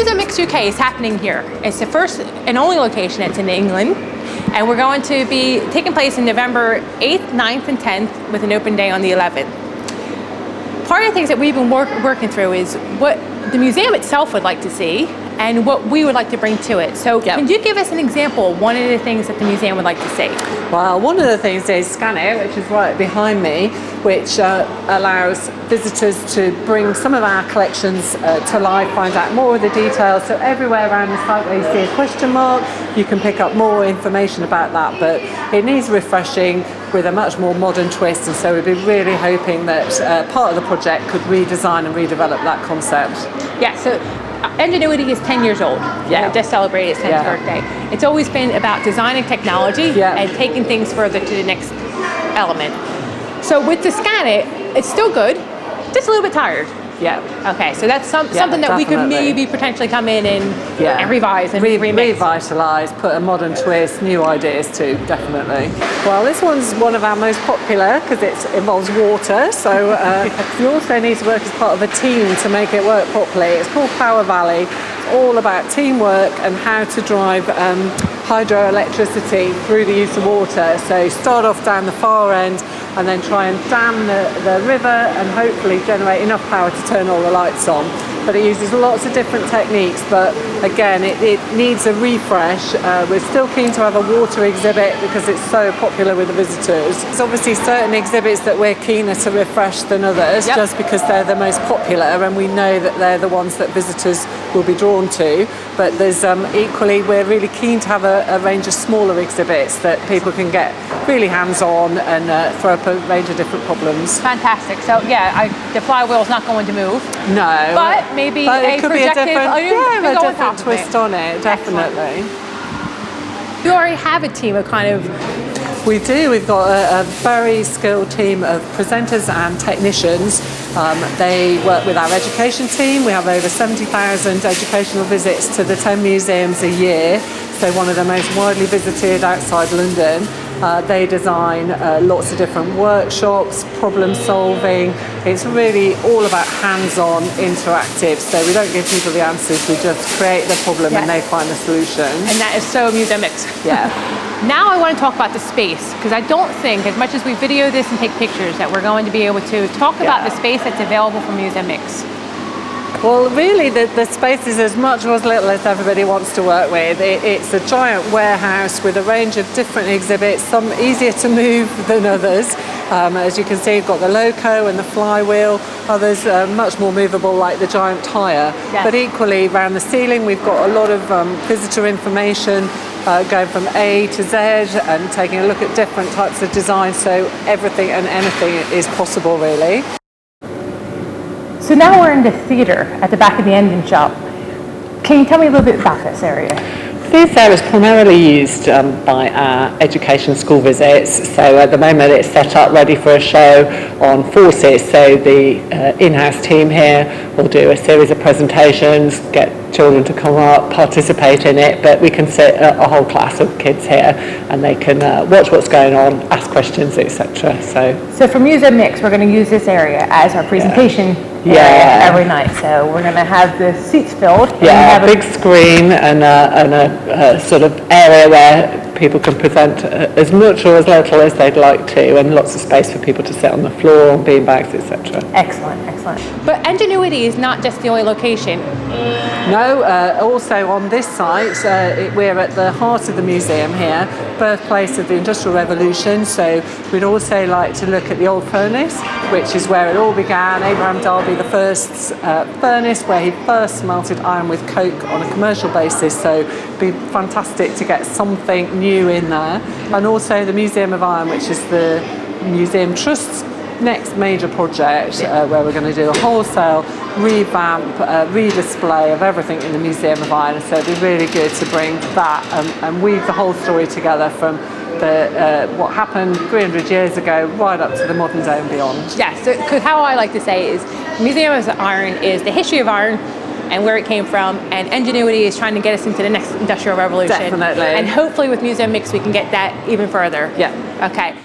Museomix UK is happening here. It's the first and only location. It's in England. And we're going to be taking place in November 8th, 9th, and 10th with an open day on the 11th. Part of the things that we've been working through is what the museum itself would like to see and what we would like to bring to it. So can you give us an example of one of the things that the museum would like to see? Well, one of the things is Scan It, which is right behind me, which allows visitors to bring some of our collections to life, find out more of the details. So everywhere around the site where you see a question mark, you can pick up more information about that, but it needs refreshing with a much more modern twist, and so we'd be really hoping that part of the project could redesign and redevelop that concept. Yeah, so Enginuity is 10 years old. It just celebrated its 10th birthday. It's always been about designing technology and taking things further to the next element. So with the Scan It, it's still good, just a little bit tired. Yeah. Okay, so that's something that we could maybe potentially come in and revise and remix. Revitalise, put a modern twist, new ideas too, definitely. Well, this one's one of our most popular because it involves water, so you also need to work as part of a team to make it work properly. It's called Power Valley. It's all about teamwork and how to drive hydroelectricity through the use of water. So start off down the far end and then try and dam the river and hopefully generate enough power to turn all the lights on. But it uses lots of different techniques, but again it needs a refresh. We're still keen to have a water exhibit because it's so popular with the visitors. There's obviously certain exhibits that we're keener to refresh than others just because they're the most popular and we know that they're the ones that visitors will be drawn to. But there's equally, we're really keen to have a range of smaller exhibits that people can get really hands-on and throw up a range of different problems. Fantastic. So the flywheel's not going to move. No. But maybe a projective different twist on it, definitely. Excellent. You already have a team of We do. We've got a very skilled team of presenters and technicians. They work with our education team. We have over 70,000 educational visits to the 10 museums a year, so one of the most widely visited outside London. They design lots of different workshops, problem solving. It's really all about hands-on interactive, so we don't give people the answers, we just create the problem and they find the solution. And that is so Museomix. Yeah. Now I want to talk about the space, because I don't think, as much as we video this and take pictures, that we're going to be able to talk about the space that's available from Museomix. Well, really, the space is as much or as little as everybody wants to work with. It's a giant warehouse with a range of different exhibits, some easier to move than others. As you can see, you've got the loco and the flywheel, others much more movable like the giant tyre. But equally, around the ceiling, we've got a lot of visitor information going from A to Z and taking a look at different types of design, so everything and anything is possible, really. So now we're in the theatre at the back of the engine shop. Can you tell me a little bit about this area? This area is primarily used by our education school visits. So at the moment it's set up ready for a show on forces. So the in-house team here will do a series of presentations, get children to come up, participate in it, but we can sit a whole class of kids here and they can watch what's going on, ask questions, etc. So for Museomix, we're going to use this area as our presentation area every night. So we're going to have the seats filled. Yeah, a big screen and a sort of area where people can present as much or as little as they'd like to, and lots of space for people to sit on the floor, on beanbags, etc. Excellent, excellent. But Enginuity is not just the only location. No, also on this site, we're at the heart of the museum here, birthplace of the Industrial Revolution, so we'd also like to look at the old furnace, which is where it all began. Abraham Darby, the first furnace where he first smelted iron with coke on a commercial basis, so it'd be fantastic to get something new in there. And also the Museum of Iron, which is the Museum Trust's next major project, where we're going to do a wholesale revamp, redisplay of everything in the Museum of Iron. So it'd be really good to bring that and weave the whole story together from what happened 300 years ago right up to the modern day and beyond. Yeah, so because how I like to say is Museum of Iron is the history of iron and where it came from, and Enginuity is trying to get us into the next industrial revolution. Definitely. And hopefully with Museomix we can get that even further. Yeah. Okay.